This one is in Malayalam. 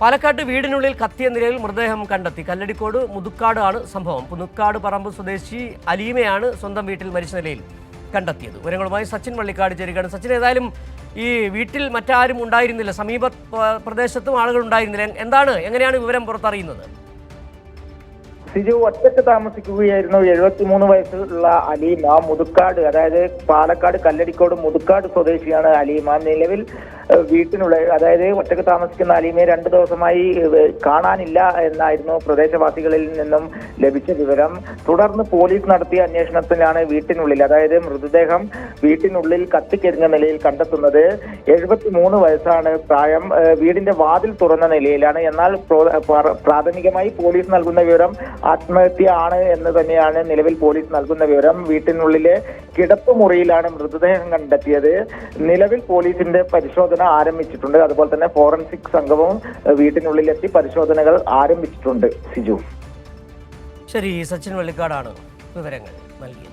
പാലക്കാട് വീടിനുള്ളിൽ കത്തിയ നിലയിൽ മൃതദേഹം കണ്ടെത്തി. കല്ലടിക്കോട് മുതുക്കാട് ആണ് സംഭവം. പുതുക്കാട് പറമ്പ് സ്വദേശി അലീമയാണ് സ്വന്തം വീട്ടിൽ മരിച്ച നിലയിൽ കണ്ടെത്തിയത്. വിവരങ്ങളുമായി സച്ചിൻ വള്ളിക്കാട് ചേരുകയാണ്. സച്ചിൻ, ഏതായാലും ഈ വീട്ടിൽ മറ്റാരും ഉണ്ടായിരുന്നില്ല, സമീപ പ്രദേശത്തും ആളുകൾ ഉണ്ടായിരുന്നില്ല. എങ്ങനെയാണ് വിവരം പുറത്തറിയുന്നത്? സിജു ഒറ്റയ്ക്ക് താമസിക്കുകയായിരുന്നു. 73 വയസ്സുള്ള അലീമ. മുതുക്കാട്, അതായത് പാലക്കാട് കല്ലടിക്കോട് മുതുക്കാട് സ്വദേശിയാണ് അലീമ. നിലവിൽ വീട്ടിനുള്ള, അതായത് ഒറ്റയ്ക്ക് താമസിക്കുന്ന അലീമയെ 2 ദിവസമായി കാണാനില്ല എന്നായിരുന്നു പ്രദേശവാസികളിൽ നിന്നും ലഭിച്ച വിവരം. തുടർന്ന് പോലീസ് നടത്തിയ അന്വേഷണത്തിലാണ് വീട്ടിനുള്ളിൽ, അതായത് മൃതദേഹം വീട്ടിനുള്ളിൽ കത്തിക്കരിഞ്ഞ നിലയിൽ കണ്ടെത്തുന്നത്. 73 വയസ്സാണ് പ്രായം. വീടിന്റെ വാതിൽ തുറന്ന നിലയിലാണ്. എന്നാൽ പ്രാഥമികമായി പോലീസ് നൽകുന്ന വിവരം ആത്മഹത്യ ആണ് എന്ന് തന്നെയാണ് നിലവിൽ പോലീസ് നൽകുന്ന വിവരം. വീട്ടിനുള്ളിലെ കിടപ്പ് മുറിയിലാണ് മൃതദേഹം കണ്ടെത്തിയത്. നിലവിൽ പോലീസിന്റെ പരിശോധന ആരംഭിച്ചിട്ടുണ്ട്. അതുപോലെ തന്നെ ഫോറൻസിക് സംഘവും വീട്ടിനുള്ളിലെത്തി പരിശോധനകൾ ആരംഭിച്ചിട്ടുണ്ട്. സിജു, ശരി, സച്ചിൻ വള്ളിക്കാടാണ് വിവരങ്ങൾ നൽകിയത്.